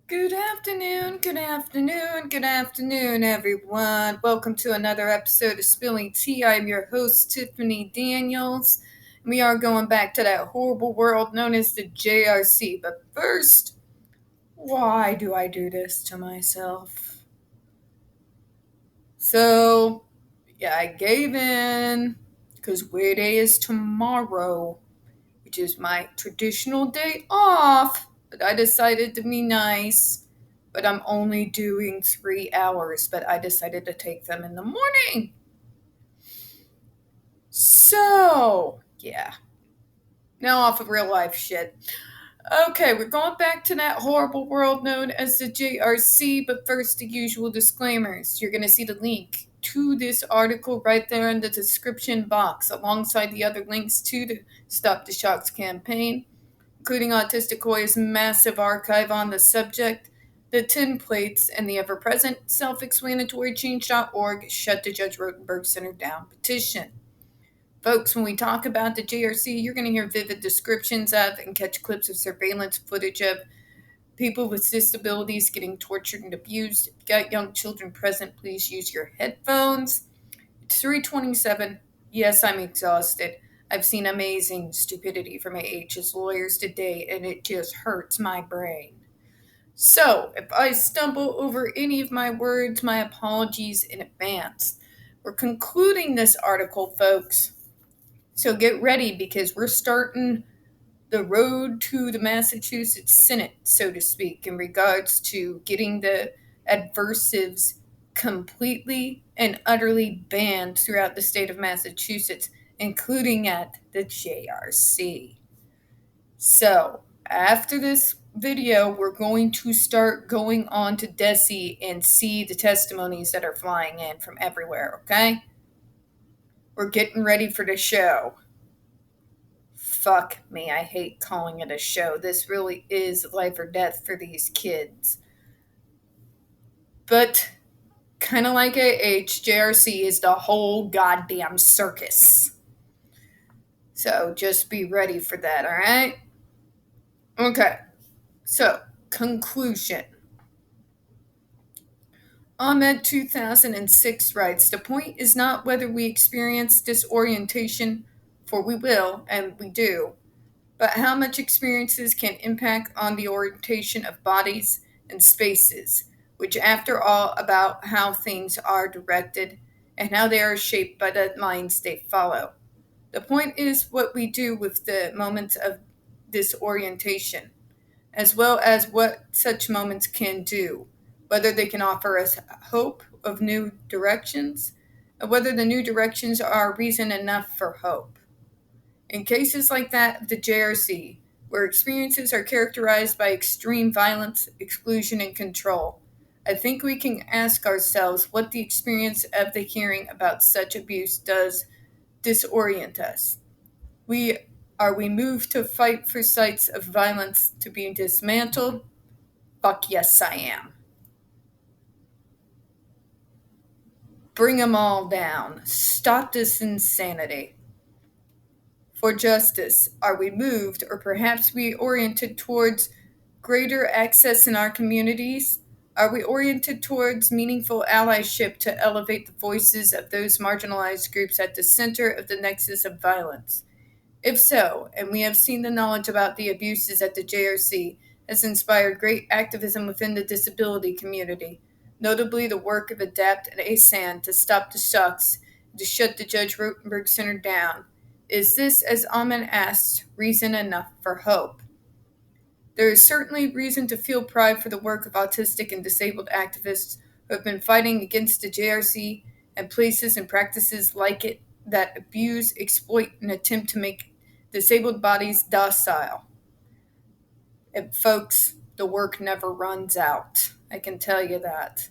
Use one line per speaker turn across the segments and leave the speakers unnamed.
Good afternoon, everyone. Welcome to another episode of Spilling Tea. I'm your host, Tiffany Daniels. We are going back to that horrible world known as the JRC. But first, why do I do this to myself? So, I gave in because Way Day is tomorrow, which is my traditional day off. But I decided to be nice. But I'm only doing 3 hours, but I decided to take them in the morning. So, yeah. Now off of real life shit. Okay, we're going back to that horrible world known as the JRC, but first, the usual disclaimers. You're going to see the link to this article right there in the description box, alongside the other links to the Stop the Shocks campaign, including Autistic Hoya's massive archive on the subject, the tin plates, and the ever-present self-explanatory change.org Shut the Judge Rotenberg Center Down petition. Folks, when we talk about the JRC, you're going to hear vivid descriptions of and catch clips of surveillance footage of people with disabilities getting tortured and abused. If you've got young children present, please use your headphones. It's 3:27. Yes, I'm exhausted. I've seen amazing stupidity from AH's lawyers today, and it just hurts my brain. So, if I stumble over any of my words, my apologies in advance. We're concluding this article, folks. So get ready because we're starting the road to the Massachusetts Senate, so to speak, in regards to getting the adversives completely and utterly banned throughout the state of Massachusetts, including at the JRC. So, after this video, we're going to start going on to DESE and see the testimonies that are flying in from everywhere, okay? We're getting ready for the show. Fuck me, I hate calling it a show. This really is life or death for these kids. But, kind of like JRC is the whole goddamn circus. So, just be ready for that, alright? Okay, so, conclusion. Ahmed 2006 writes, "The point is not whether we experience disorientation, for we will, and we do, but how much experiences can impact on the orientation of bodies and spaces, which after all about how things are directed and how they are shaped by the lines they follow. The point is what we do with the moments of disorientation, as well as what such moments can do, whether they can offer us hope of new directions, and whether the new directions are reason enough for hope. In cases like that of the JRC, where experiences are characterized by extreme violence, exclusion, and control, I think we can ask ourselves what the experience of the hearing about such abuse does disorient us. Are we moved to fight for sites of violence to be dismantled? Fuck yes, I am. Bring them all down. Stop this insanity. For justice, are we moved or perhaps we oriented towards greater access in our communities? Are we oriented towards meaningful allyship to elevate the voices of those marginalized groups at the center of the nexus of violence? If so, and we have seen the knowledge about the abuses at the JRC has inspired great activism within the disability community, notably the work of ADAPT and ASAN to stop the shocks and to shut the Judge Rotenberg Center down. Is this, as Ahmed asks, reason enough for hope? There is certainly reason to feel pride for the work of autistic and disabled activists who have been fighting against the JRC and places and practices like it that abuse, exploit, and attempt to make disabled bodies docile. And folks, the work never runs out. I can tell you that.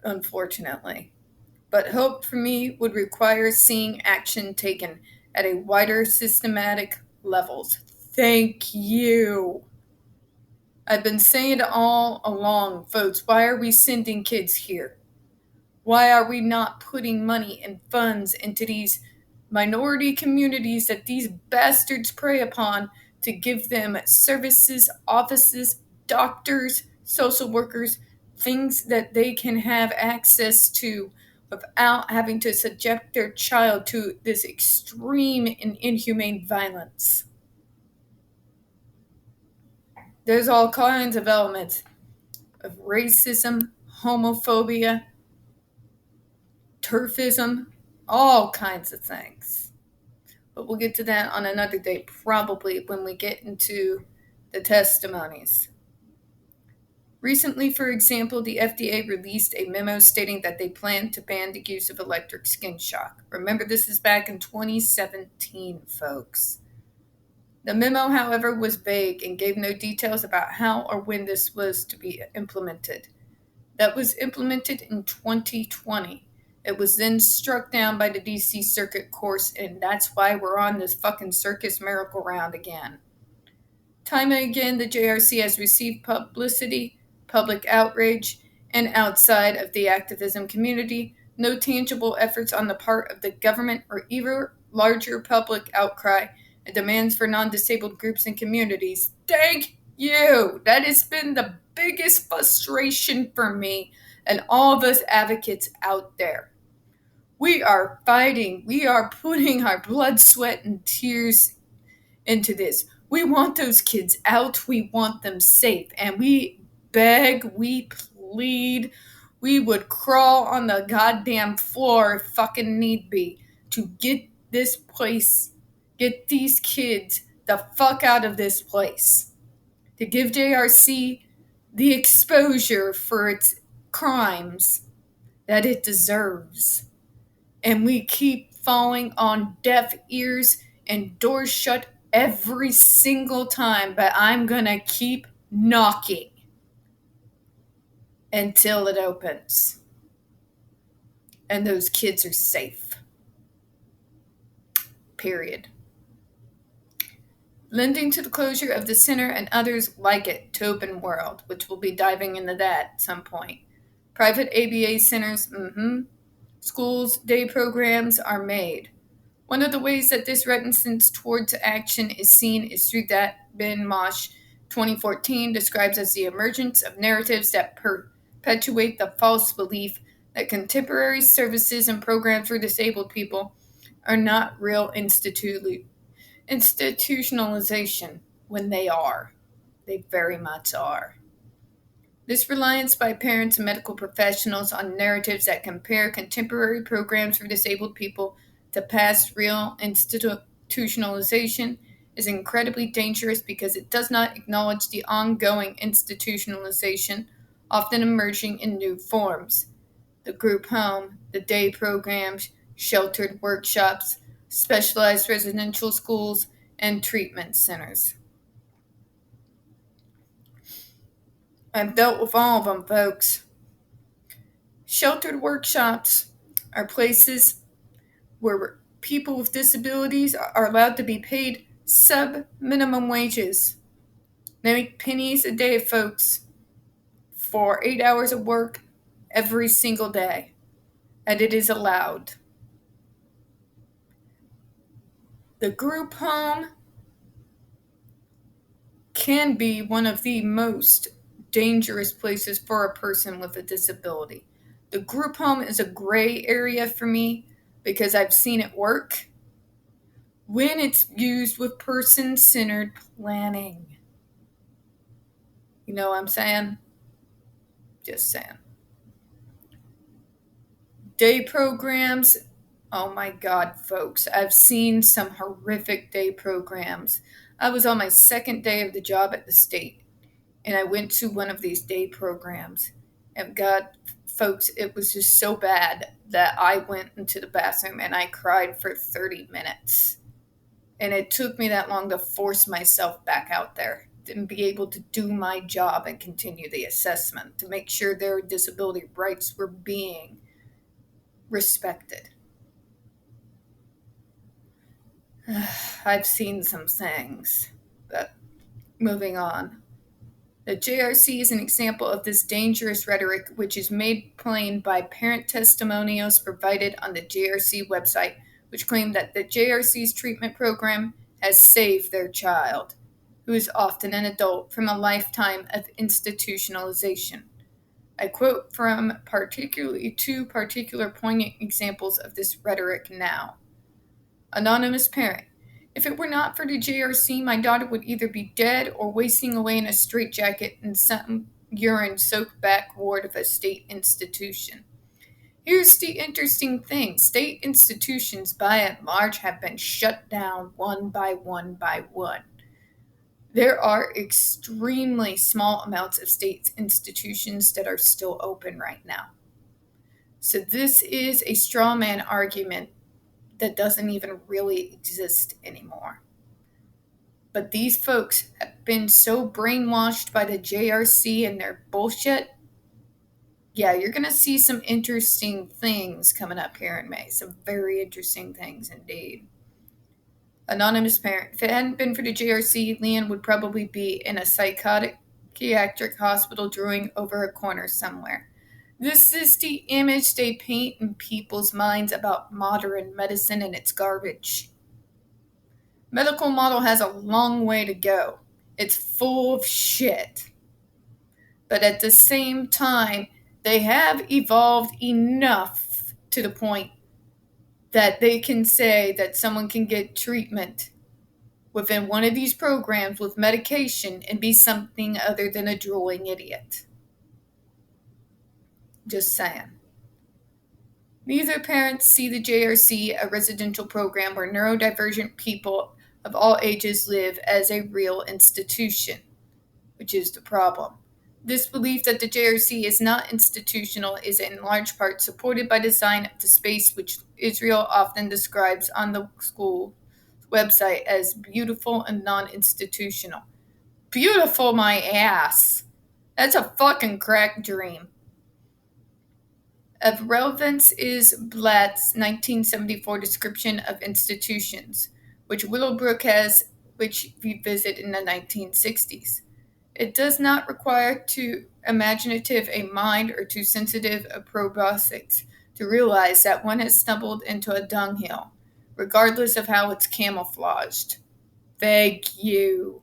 Unfortunately. But hope for me would require seeing action taken at a wider systematic levels. Thank you. I've been saying it all along, folks. Why are we sending kids here? Why are we not putting money and funds into these minority communities that these bastards prey upon to give them services, offices, doctors, social workers, things that they can have access to without having to subject their child to this extreme and inhumane violence. There's all kinds of elements of racism, homophobia, turfism, all kinds of things. But we'll get to that on another day, probably when we get into the testimonies. Recently, for example, the FDA released a memo stating that they plan to ban the use of electric skin shock. Remember, this is back in 2017, folks. The memo, however, was vague and gave no details about how or when this was to be implemented. That was implemented in 2020. It was then struck down by the DC Circuit Court, and that's why we're on this fucking circus merry-go-round again. Time and again, the JRC has received publicity, public outrage, and outside of the activism community, no tangible efforts on the part of the government or even larger public outcry and demands for non-disabled groups and communities. Thank you! That has been the biggest frustration for me and all of us advocates out there. We are fighting. We are putting our blood, sweat, and tears into this. We want those kids out. We want them safe. And we beg, we plead, we would crawl on the goddamn floor if fucking need be to get this place, get these kids the fuck out of this place. To give JRC the exposure for its crimes that it deserves. And we keep falling on deaf ears and doors shut every single time, but I'm gonna keep knocking until it opens and those kids are safe. Period. Lending to the closure of the center and others like it to Open World, which we'll be diving into that at some point. Private ABA centers, schools, day programs are made. One of the ways that this reticence towards action is seen is through that Ben Mosh 2014 describes as the emergence of narratives that perpetuate the false belief that contemporary services and programs for disabled people are not real institutionalization when they are. They very much are. This reliance by parents and medical professionals on narratives that compare contemporary programs for disabled people to past real institutionalization is incredibly dangerous because it does not acknowledge the ongoing institutionalization, often emerging in new forms. The group home, the day programs, sheltered workshops, specialized residential schools, and treatment centers. I've dealt with all of them, folks. Sheltered workshops are places where people with disabilities are allowed to be paid sub-minimum wages. They make pennies a day, folks, for 8 hours of work every single day. And it is allowed. The group home can be one of the most dangerous places for a person with a disability. The group home is a gray area for me because I've seen it work when it's used with person-centered planning. You know what I'm saying? Just saying. Day programs. Oh my God, folks. I've seen some horrific day programs. I was on my second day of the job at the state, and I went to one of these day programs. And God, folks, it was just so bad that I went into the bathroom and I cried for 30 minutes. And it took me that long to force myself back out there and be able to do my job and continue the assessment to make sure their disability rights were being respected. I've seen some things, but moving on. The JRC is an example of this dangerous rhetoric, which is made plain by parent testimonials provided on the JRC website, which claim that the JRC's treatment program has saved their child. who is often an adult from a lifetime of institutionalization. I quote from two particular poignant examples of this rhetoric now. Anonymous parent. If it were not for the JRC, my daughter would either be dead or wasting away in a straitjacket in some urine-soaked back ward of a state institution. Here's the interesting thing. State institutions, by and large, have been shut down one by one by one. There are extremely small amounts of state institutions that are still open right now. So this is a straw man argument that doesn't even really exist anymore. But these folks have been so brainwashed by the JRC and their bullshit. Yeah, you're going to see some interesting things coming up here in May. Some very interesting things indeed. Anonymous parent. If it hadn't been for the JRC, Leon would probably be in a psychiatric hospital drooling over a corner somewhere. This is the image they paint in people's minds about modern medicine, and it's garbage. Medical model has a long way to go. It's full of shit. But at the same time, they have evolved enough to the point that they can say that someone can get treatment within one of these programs with medication and be something other than a drooling idiot. Just saying. Neither parents see the JRC, a residential program where neurodivergent people of all ages live, as a real institution, which is the problem. This belief that the JRC is not institutional is in large part supported by design of the space, which Israel often describes on the school website as beautiful and non-institutional. Beautiful, my ass. That's a fucking crack dream. Of relevance is Blatt's 1974 description of institutions, which Willowbrook has, which we visit in the 1960s. It does not require too imaginative a mind or too sensitive a proboscis to realize that one has stumbled into a dunghill, regardless of how it's camouflaged. Thank you.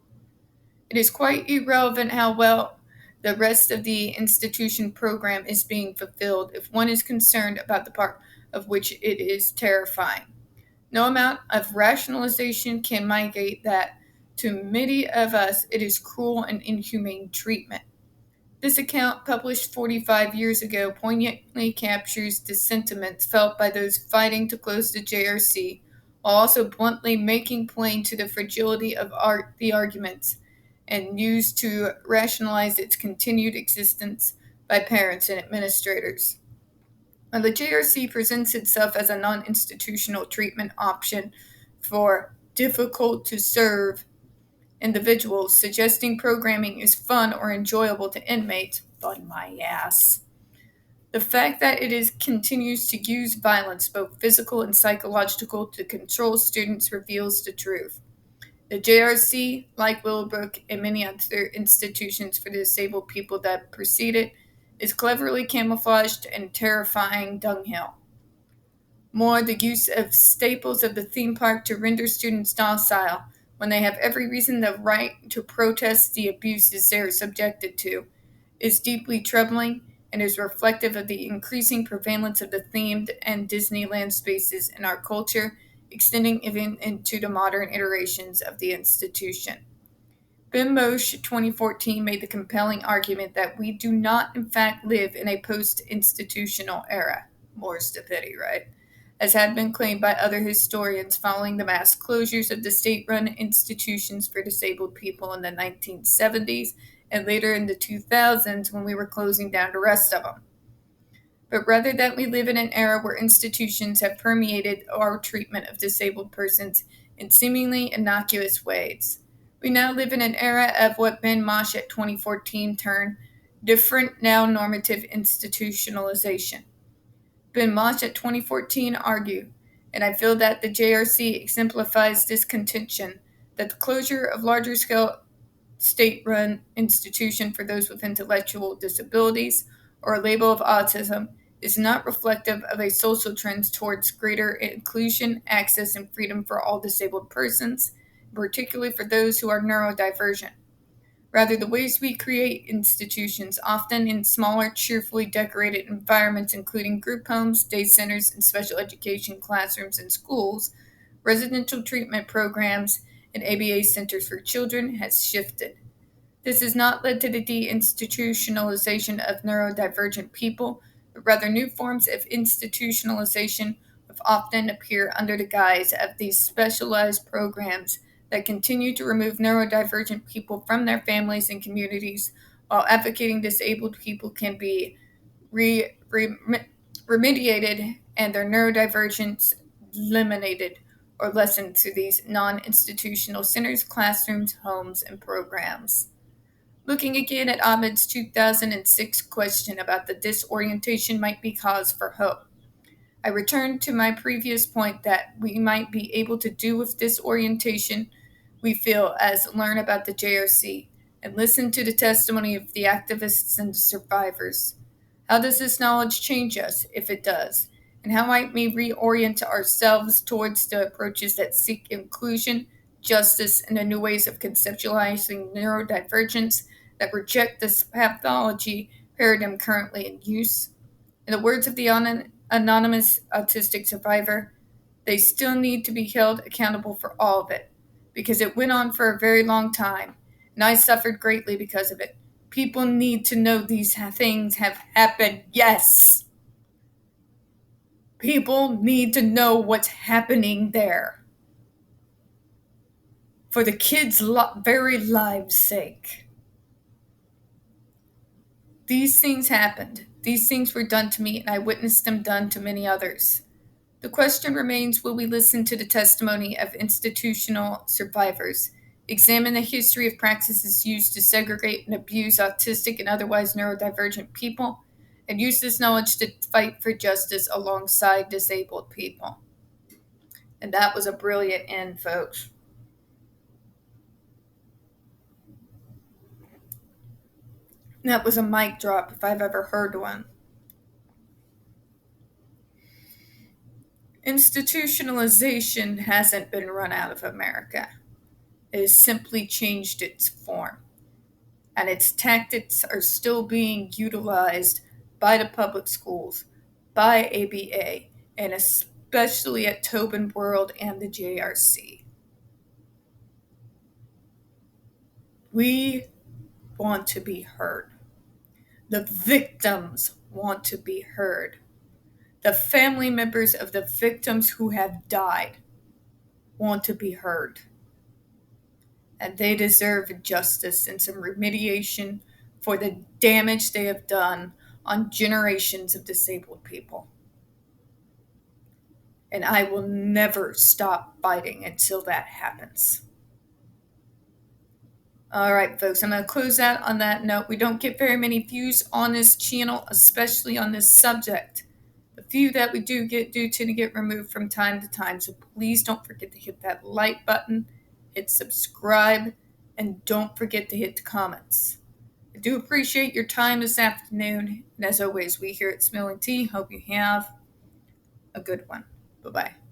It is quite irrelevant how well the rest of the institution program is being fulfilled if one is concerned about the part of which it is terrifying. No amount of rationalization can mitigate that. To many of us, it is cruel and inhumane treatment. This account, published 45 years ago, poignantly captures the sentiments felt by those fighting to close the JRC, while also bluntly making plain to the fragility of the arguments and used to rationalize its continued existence by parents and administrators. When the JRC presents itself as a non-institutional treatment option for difficult-to-serve individuals, suggesting programming is fun or enjoyable to inmates, fun my ass. The fact that it continues to use violence, both physical and psychological, to control students reveals the truth. The JRC, like Willowbrook and many other institutions for disabled people that precede it, is cleverly camouflaged and terrifying dunghill. More, the use of staples of the theme park to render students docile when they have every reason the right to protest the abuses they are subjected to is deeply troubling and is reflective of the increasing prevalence of the themed and Disneyland spaces in our culture, extending even into the modern iterations of the institution. Ben Moshe, 2014, made the compelling argument that we do not, in fact, live in a post-institutional era. More's the pity, right? As had been claimed by other historians following the mass closures of the state-run institutions for disabled people in the 1970s and later in the 2000s when we were closing down the rest of them. But rather that we live in an era where institutions have permeated our treatment of disabled persons in seemingly innocuous ways. We now live in an era of what Ben Moshe at 2014 termed different now normative institutionalization. Ben Moshe at 2014 argued, and I feel that the JRC exemplifies this contention, that the closure of larger-scale state-run institution for those with intellectual disabilities or a label of autism is not reflective of a social trend towards greater inclusion, access, and freedom for all disabled persons. particularly for those who are neurodivergent. Rather, the ways we create institutions, often in smaller, cheerfully decorated environments, including group homes, day centers, and special education classrooms and schools, residential treatment programs, and ABA centers for children, has shifted. This has not led to the deinstitutionalization of neurodivergent people, but rather new forms of institutionalization which often appear under the guise of these specialized programs that continue to remove neurodivergent people from their families and communities while advocating disabled people can be remediated and their neurodivergence eliminated or lessened through these non institutional centers, classrooms, homes, and programs. Looking again at Ahmed's 2006 question about the disorientation might be cause for hope. I return to my previous point that we might be able to do with disorientation we feel as learn about the JRC and listen to the testimony of the activists and the survivors. How does this knowledge change us, if it does? And how might we reorient ourselves towards the approaches that seek inclusion, justice, and the new ways of conceptualizing neurodivergence that reject this pathology paradigm currently in use? In the words of the anonymous autistic survivor, they still need to be held accountable for all of it because it went on for a very long time, and I suffered greatly because of it. People need to know these things have happened. Yes! People need to know what's happening there. For the kids' very lives' sake. These things happened. These things were done to me, and I witnessed them done to many others. The question remains, will we listen to the testimony of institutional survivors, examine the history of practices used to segregate and abuse autistic and otherwise neurodivergent people, and use this knowledge to fight for justice alongside disabled people? And that was a brilliant end, folks. That was a mic drop if I've ever heard one. Institutionalization hasn't been run out of America. It has simply changed its form, and its tactics are still being utilized by the public schools, by ABA, and especially at Tobin World and the JRC. We want to be heard. The victims want to be heard. The family members of the victims who have died want to be heard. And they deserve justice and some remediation for the damage they have done on generations of disabled people. And I will never stop fighting until that happens. All right, folks, I'm going to close out on that note. We don't get very many views on this channel, especially on this subject. The few that we do tend to get removed from time to time. So please don't forget to hit that like button, hit subscribe, and don't forget to hit the comments. I do appreciate your time this afternoon. And as always, we here at Smelling Tea hope you have a good one. Bye-bye.